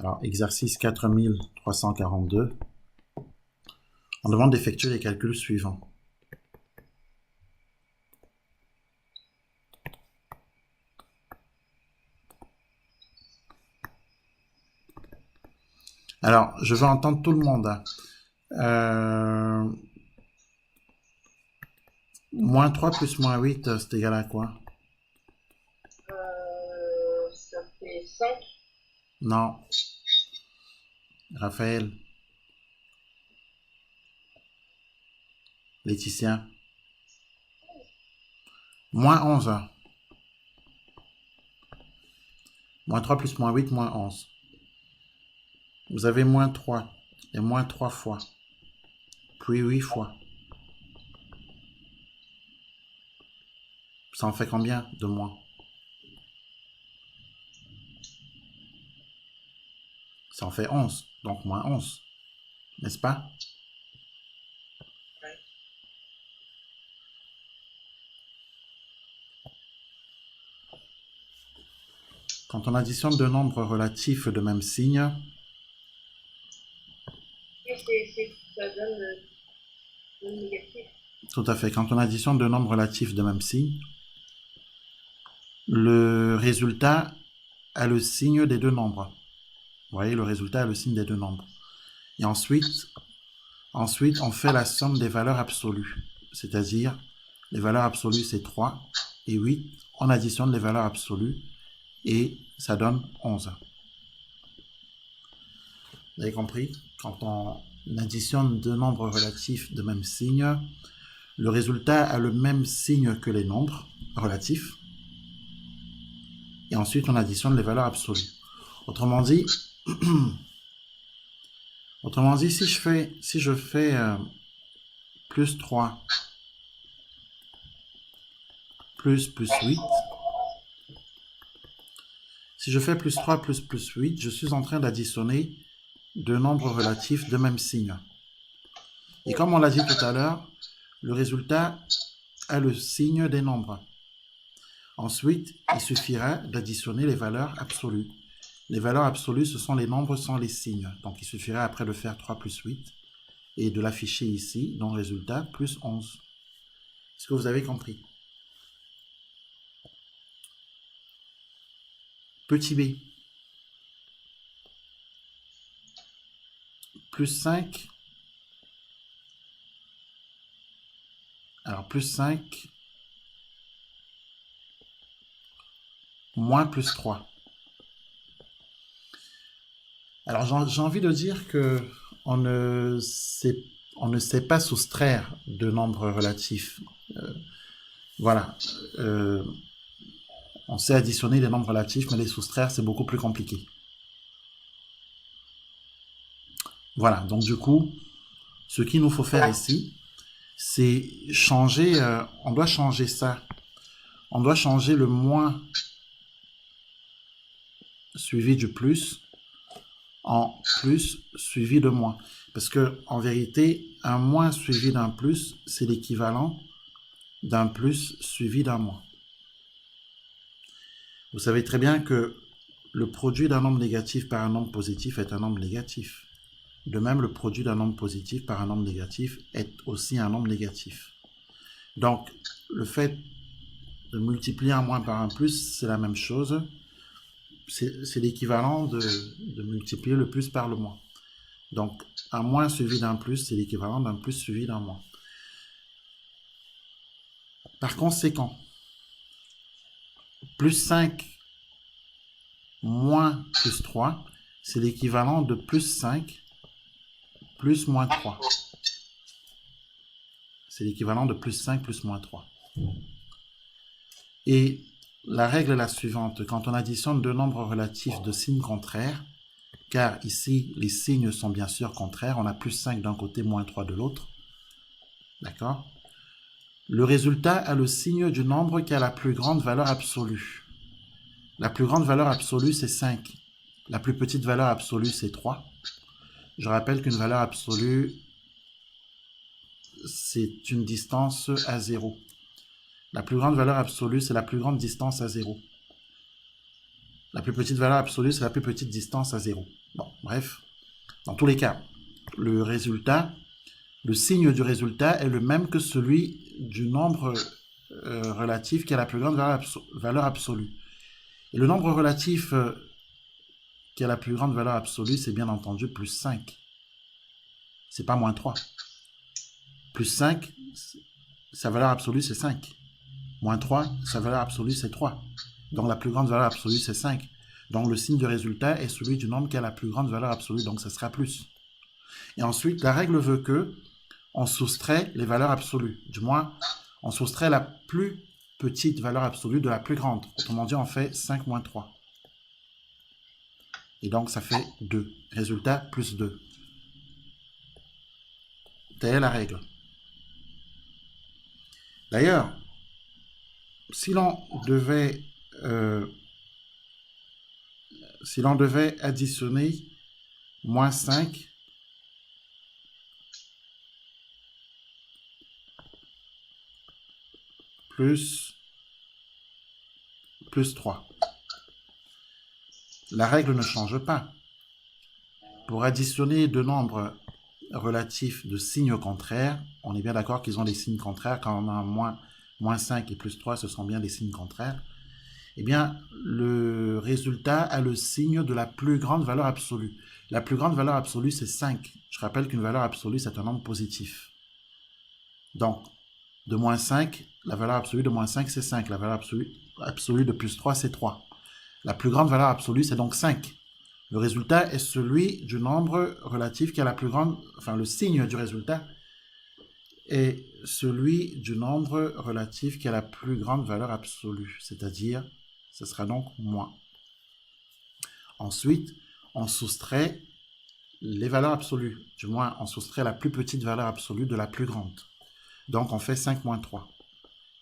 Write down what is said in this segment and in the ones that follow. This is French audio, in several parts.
Alors, exercice 4342. On demande d'effectuer les calculs suivants. Alors, je veux entendre tout le monde. Moins 3 plus moins 8, c'est égal à quoi? Ça fait 5. Non. Raphaël. Laetitia. Moins 11. Moins 3 plus moins 8, moins 11. Vous avez moins 3 et moins 3 fois. Puis 8 fois. Ça en fait combien de moins? Ça en fait 11. Donc moins 11. N'est-ce pas? Ouais. Quand on additionne deux nombres relatifs de même signe, Et ça donne le négatif. tout à fait, quand on additionne deux nombres relatifs de même signe, le résultat a le signe des deux nombres. Vous voyez, le résultat a le signe des deux nombres. Et ensuite, on fait la somme des valeurs absolues. C'est-à-dire, les valeurs absolues, c'est 3 et 8. On additionne les valeurs absolues et ça donne 11. Vous avez compris? Quand on additionne deux nombres relatifs de même signe, le résultat a le même signe que les nombres relatifs. Et ensuite, on additionne les valeurs absolues. Autrement dit, si je fais plus 3 plus 8, si je fais plus 3 plus 8, je suis en train d'additionner deux nombres relatifs de même signe. Et comme on l'a dit tout à l'heure, le résultat a le signe des nombres. Ensuite, il suffira d'additionner les valeurs absolues. Les valeurs absolues, ce sont les nombres sans les signes. Donc, il suffira après de faire 3 plus 8 et de l'afficher ici, dans le résultat, plus 11. Est-ce que vous avez compris? Petit b. Plus 5. Alors, plus 5 moins plus 3. Alors, j'ai envie de dire que on ne sait pas soustraire de nombres relatifs. Voilà. On sait additionner les nombres relatifs, mais les soustraire, c'est beaucoup plus compliqué. Voilà. Donc, du coup, ce qu'il nous faut faire ici, c'est changer, on doit changer ça. On doit changer le moins suivi du plus en plus suivi de moins. Parce que, en vérité, un moins suivi d'un plus, c'est l'équivalent d'un plus suivi d'un moins. Vous savez très bien que le produit d'un nombre négatif par un nombre positif est un nombre négatif. De même, le produit d'un nombre positif par un nombre négatif est aussi un nombre négatif. Donc, le fait de multiplier un moins par un plus, c'est la même chose. C'est l'équivalent de multiplier le plus par le moins. Donc, un moins suivi d'un plus, c'est l'équivalent d'un plus suivi d'un moins. Par conséquent, plus 5 moins plus 3, c'est l'équivalent de plus 5 plus moins 3. C'est l'équivalent de plus 5 plus moins 3. Et la règle est la suivante. Quand on additionne deux nombres relatifs de signes contraires, car ici, les signes sont bien sûr contraires, on a plus 5 d'un côté, moins 3 de l'autre. D'accord? Le résultat a le signe du nombre qui a la plus grande valeur absolue. La plus grande valeur absolue, c'est 5. La plus petite valeur absolue, c'est 3. Je rappelle qu'une valeur absolue, c'est une distance à 0. La plus grande valeur absolue, c'est la plus grande distance à 0. La plus petite valeur absolue, c'est la plus petite distance à 0. Bref, dans tous les cas, le signe du résultat est le même que celui du nombre relatif qui a la plus grande valeur absolue. Et le nombre relatif qui a la plus grande valeur absolue, c'est bien entendu plus 5. C'est pas moins 3. Plus 5, sa valeur absolue, c'est 5. Moins 3, sa valeur absolue, c'est 3. Donc la plus grande valeur absolue, c'est 5. Donc le signe du résultat est celui du nombre qui a la plus grande valeur absolue, donc ça sera plus. Et ensuite, la règle veut que on soustrait les valeurs absolues. Du moins, on soustrait la plus petite valeur absolue de la plus grande. Autrement dit, on fait 5 moins 3. Et donc, ça fait 2. Résultat, plus 2. Telle est la règle. D'ailleurs, si l'on devait additionner moins 5 plus 3, la règle ne change pas. Pour additionner deux nombres relatifs de signes contraires, on est bien d'accord qu'ils ont des signes contraires. Quand on a moins 5 et plus 3, ce sont bien des signes contraires. Eh bien, le résultat a le signe de la plus grande valeur absolue. La plus grande valeur absolue, c'est 5. Je rappelle qu'une valeur absolue, c'est un nombre positif. Donc, de moins 5, la valeur absolue de moins 5, c'est 5. La valeur absolue de plus 3, c'est 3. La plus grande valeur absolue, c'est donc 5. Le résultat est celui du nombre relatif qui a la plus grande... Enfin, le signe du résultat est celui du nombre relatif qui a la plus grande valeur absolue. C'est-à-dire, ce sera donc moins. Ensuite, on soustrait les valeurs absolues. Du moins, on soustrait la plus petite valeur absolue de la plus grande. Donc, on fait 5 moins 3.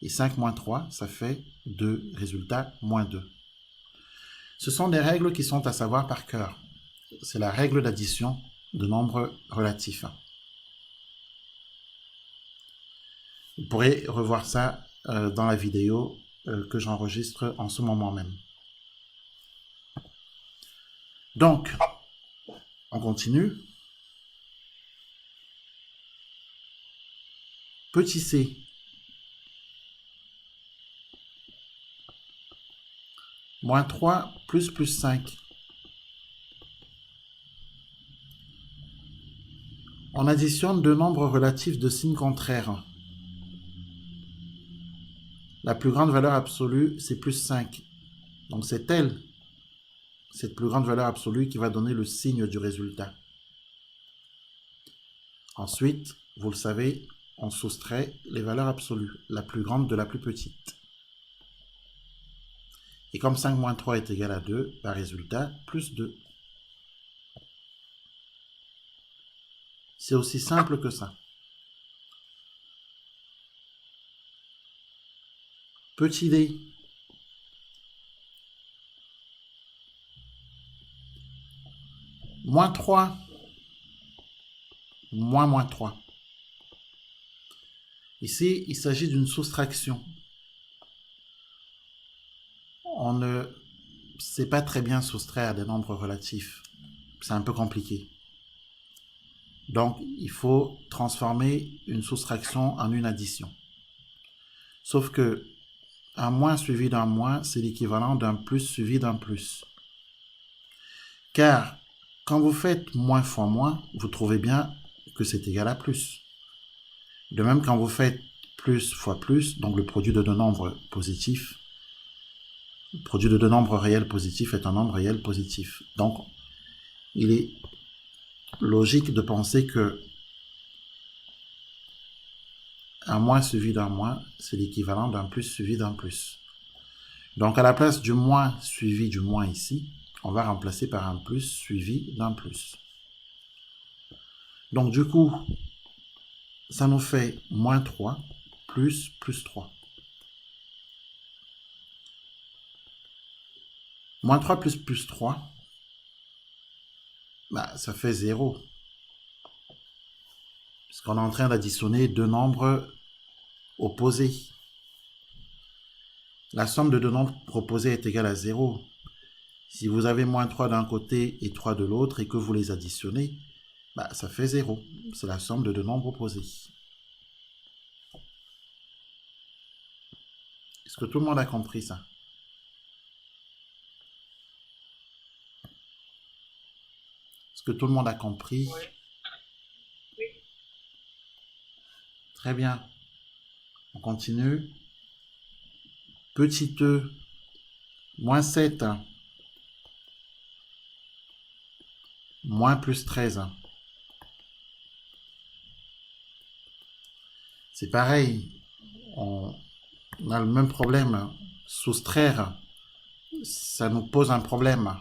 Et 5 moins 3, ça fait 2. Résultat, moins 2. Ce sont des règles qui sont à savoir par cœur. C'est la règle d'addition de nombres relatifs. Vous pourrez revoir ça dans la vidéo que j'enregistre en ce moment même. Donc, on continue. Petit c. Moins 3 plus 5. On additionne deux nombres relatifs de signes contraires. La plus grande valeur absolue, c'est plus 5. Donc c'est cette plus grande valeur absolue, qui va donner le signe du résultat. Ensuite, vous le savez, on soustrait les valeurs absolues, la plus grande de la plus petite. Et comme 5 moins 3 est égal à 2, par résultat, plus 2. C'est aussi simple que ça. Petit d. Moins 3. Moins 3. Ici, il s'agit d'une soustraction. On ne sait pas très bien soustraire des nombres relatifs. C'est un peu compliqué. Donc, il faut transformer une soustraction en une addition. Sauf que un moins suivi d'un moins, c'est l'équivalent d'un plus suivi d'un plus. Car, quand vous faites moins fois moins, vous trouvez bien que c'est égal à plus. De même, quand vous faites plus fois plus, donc le produit de deux nombres positifs, le produit de deux nombres réels positifs est un nombre réel positif. Donc, il est logique de penser que un moins suivi d'un moins, c'est l'équivalent d'un plus suivi d'un plus. Donc, à la place du moins suivi du moins ici, on va remplacer par un plus suivi d'un plus. Donc, du coup, ça nous fait moins 3 plus 3. Moins 3 plus 3, ça fait 0. Puisqu'on est en train d'additionner deux nombres opposés. La somme de deux nombres opposés est égale à 0. Si vous avez moins 3 d'un côté et 3 de l'autre et que vous les additionnez, bah, ça fait 0. C'est la somme de deux nombres opposés. Est-ce que tout le monde a compris ça? Est-ce que tout le monde a compris? Ouais. Oui. Très bien. On continue. Petit e, moins 7, moins plus 13. C'est pareil. On a le même problème. Soustraire, ça nous pose un problème.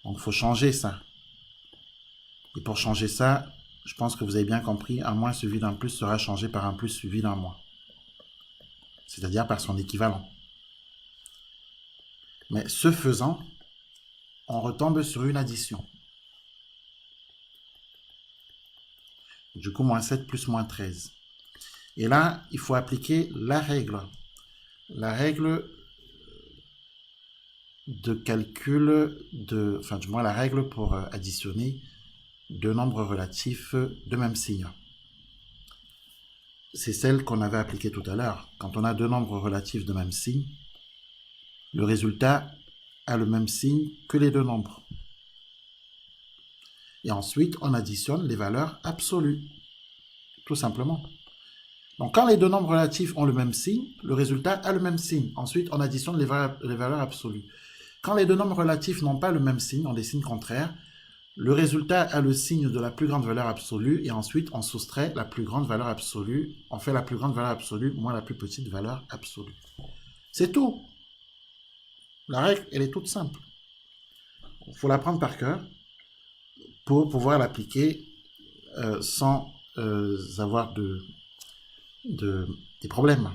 Donc, il faut changer ça. Et pour changer ça, je pense que vous avez bien compris, un moins suivi d'un plus sera changé par un plus suivi d'un moins. C'est-à-dire par son équivalent. Mais ce faisant, on retombe sur une addition. Du coup, moins 7 plus moins 13. Et là, il faut appliquer la règle. La règle de calcul, enfin du moins la règle pour additionner deux nombres relatifs de même signe. C'est celle qu'on avait appliquée tout à l'heure. Quand on a deux nombres relatifs de même signe, le résultat a le même signe que les deux nombres. Et ensuite, on additionne les valeurs absolues, tout simplement. Donc, quand les deux nombres relatifs ont le même signe, le résultat a le même signe. Ensuite, on additionne les valeurs absolues. Quand les deux nombres relatifs n'ont pas le même signe, ont des signes contraires, le résultat a le signe de la plus grande valeur absolue et ensuite on soustrait la plus grande valeur absolue, on fait la plus grande valeur absolue moins la plus petite valeur absolue. C'est tout. La règle, elle est toute simple. Il faut l'apprendre par cœur pour pouvoir l'appliquer sans avoir des problèmes.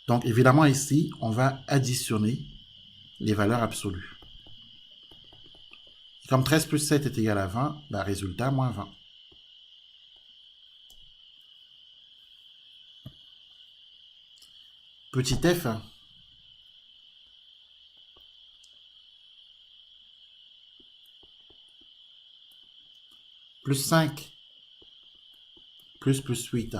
Donc évidemment ici, on va additionner les valeurs absolues. Et comme 13 plus 7 est égal à 20, bah, résultat, moins 20. Petit f, plus 5, plus 8.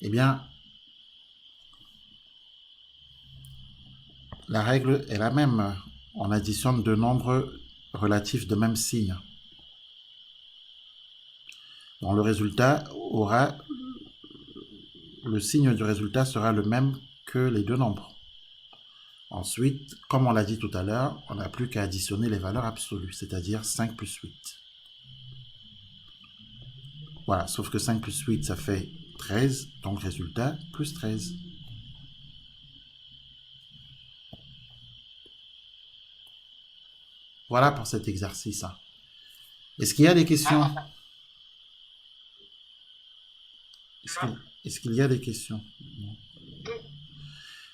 Eh bien, la règle est la même. On additionne deux nombres relatifs de même signe. Donc le résultat aura, le signe du résultat sera le même que les deux nombres. Ensuite, comme on l'a dit tout à l'heure, on n'a plus qu'à additionner les valeurs absolues, c'est-à-dire 5 plus 8. Voilà, sauf que 5 plus 8, ça fait 13, donc résultat, plus 13. Voilà pour cet exercice. Est-ce qu'il y a des questions? Est-ce qu'il y a des questions?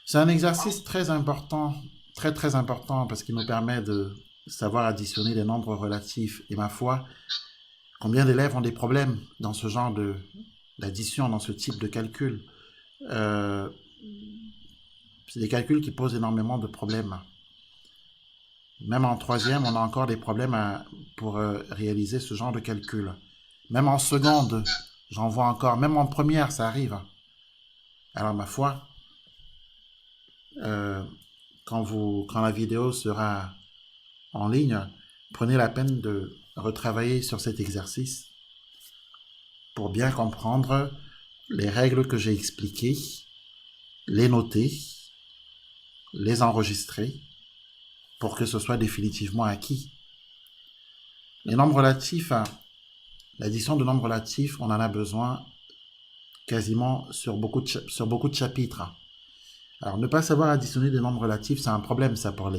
C'est un exercice très important, très très important, parce qu'il nous permet de savoir additionner les nombres relatifs. Et ma foi, combien d'élèves ont des problèmes dans ce genre d'addition, dans ce type de calcul? C'est des calculs qui posent énormément de problèmes. Même en troisième, on a encore des problèmes pour réaliser ce genre de calcul. Même en seconde, j'en vois encore. Même en première, ça arrive. Alors ma foi, quand la vidéo sera en ligne, prenez la peine de retravailler sur cet exercice pour bien comprendre les règles que j'ai expliquées, les noter, les enregistrer pour que ce soit définitivement acquis. Les nombres relatifs, l'addition de nombres relatifs, on en a besoin quasiment sur beaucoup de chapitres. Alors, ne pas savoir additionner des nombres relatifs, c'est un problème, ça, pour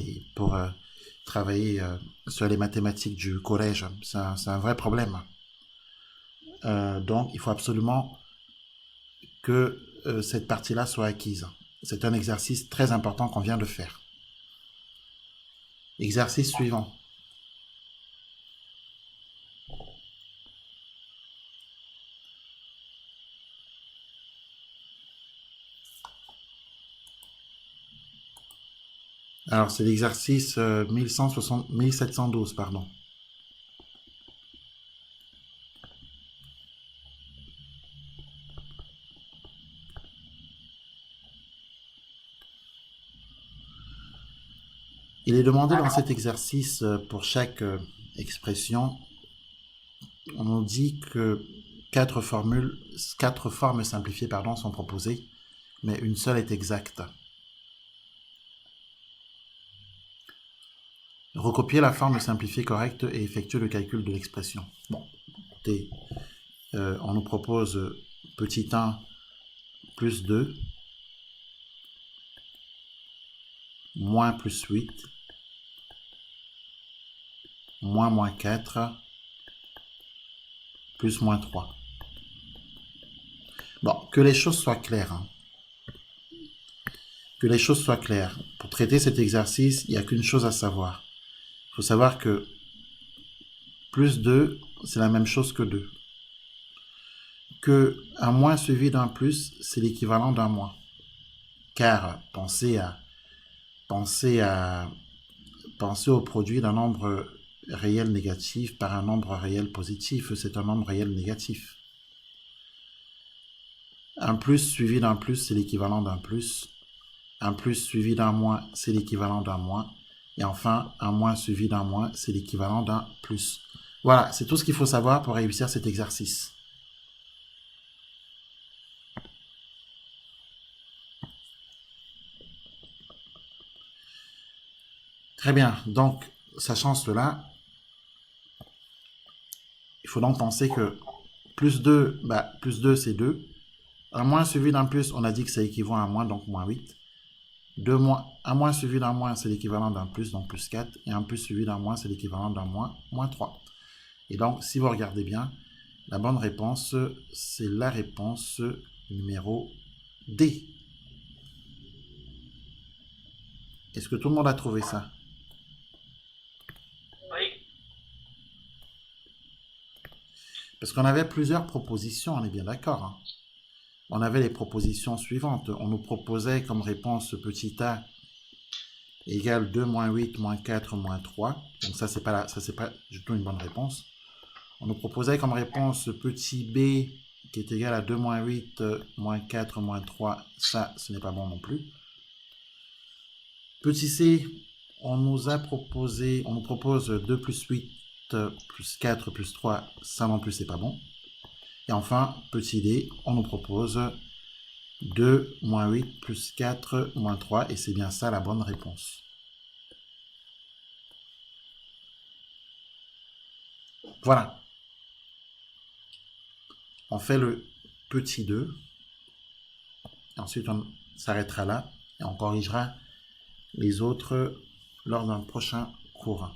travailler sur les mathématiques du collège. C'est un vrai problème. Donc, il faut absolument que cette partie-là soit acquise. C'est un exercice très important qu'on vient de faire. Exercice suivant. Alors, c'est l'exercice 1712, pardon. Il est demandé dans cet exercice, pour chaque expression, on nous dit que quatre formes simplifiées, pardon, sont proposées, mais une seule est exacte. Recopier la forme simplifiée correcte et effectuer le calcul de l'expression. Bon, écoutez, on nous propose petit 1 plus 2, moins plus 8, moins 4, plus moins 3. Bon, que les choses soient claires. Hein. Que les choses soient claires. Pour traiter cet exercice, il n'y a qu'une chose à savoir. Il faut savoir que plus 2, c'est la même chose que 2. Que un moins suivi d'un plus, c'est l'équivalent d'un moins. Car pensez au produit d'un nombre réel négatif par un nombre réel positif. C'est un nombre réel négatif. Un plus suivi d'un plus, c'est l'équivalent d'un plus. Un plus suivi d'un moins, c'est l'équivalent d'un moins. Et enfin, un moins suivi d'un moins, c'est l'équivalent d'un plus. Voilà, c'est tout ce qu'il faut savoir pour réussir cet exercice. Très bien, donc, sachant cela, il faut donc penser que plus 2, plus 2 c'est 2. Un moins suivi d'un plus, on a dit que ça équivaut à un moins, donc moins 8. Un moins suivi d'un moins, c'est l'équivalent d'un plus, donc plus 4. Et un plus suivi d'un moins, c'est l'équivalent d'un moins, moins 3. Et donc, si vous regardez bien, la bonne réponse, c'est la réponse numéro D. Est-ce que tout le monde a trouvé ça? Oui. Parce qu'on avait plusieurs propositions, on est bien d'accord. Hein. On avait les propositions suivantes. On nous proposait comme réponse petit a égale 2 moins 8 moins 4 moins 3. Donc ça, c'est pas du tout une bonne réponse. On nous proposait comme réponse petit b qui est égal à 2 moins 8 moins 4 moins 3. Ça, ce n'est pas bon non plus. Petit c, on nous propose 2 plus 8 plus 4 plus 3. Ça non plus, c'est pas bon. Et enfin, petit d, on nous propose 2 moins 8 plus 4 moins 3. Et c'est bien ça la bonne réponse. Voilà. On fait le petit 2. Ensuite, on s'arrêtera là et on corrigera les autres lors d'un prochain cours.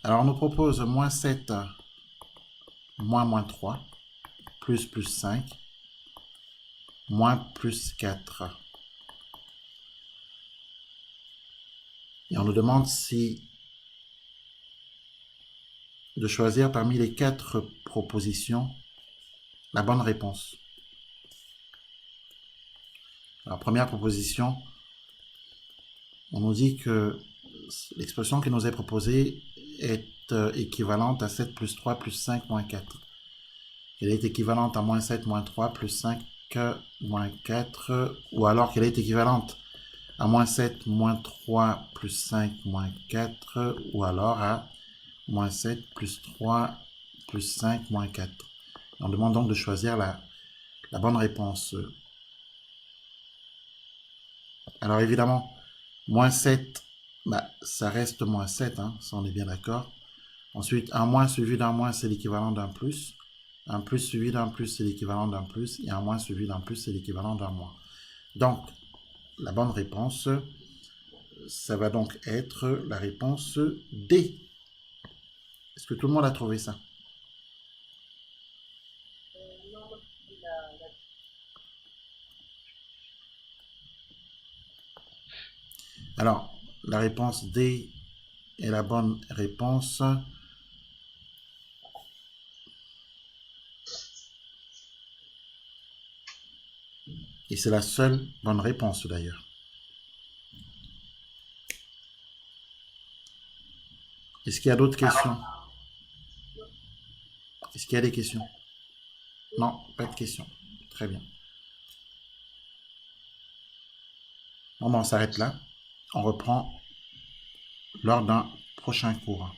Alors, on nous propose moins 7, moins 3, plus 5, moins plus 4. Et on nous demande de choisir parmi les 4 propositions la bonne réponse. Alors, première proposition, on nous dit que l'expression qui nous est proposée est équivalente à 7 plus 3 plus 5 moins 4. Elle est équivalente à moins 7 moins 3 plus 5 moins 4, ou alors qu'elle est équivalente à moins 7 moins 3 plus 5 moins 4, ou alors à moins 7 plus 3 plus 5 moins 4. On demande donc de choisir la bonne réponse. Alors évidemment, moins 7, ça reste moins 7, hein, ça on est bien d'accord. Ensuite, un moins suivi d'un moins, c'est l'équivalent d'un plus. Un plus suivi d'un plus, c'est l'équivalent d'un plus. Et un moins suivi d'un plus, c'est l'équivalent d'un moins. Donc, la bonne réponse, ça va donc être la réponse D. Est-ce que tout le monde a trouvé ça? Non, Alors, la réponse D est la bonne réponse. Et c'est la seule bonne réponse d'ailleurs. Est-ce qu'il y a d'autres questions? Est-ce qu'il y a des questions? Non, pas de questions. Très bien. Bon, ben, on s'arrête là. On reprend lors d'un prochain cours.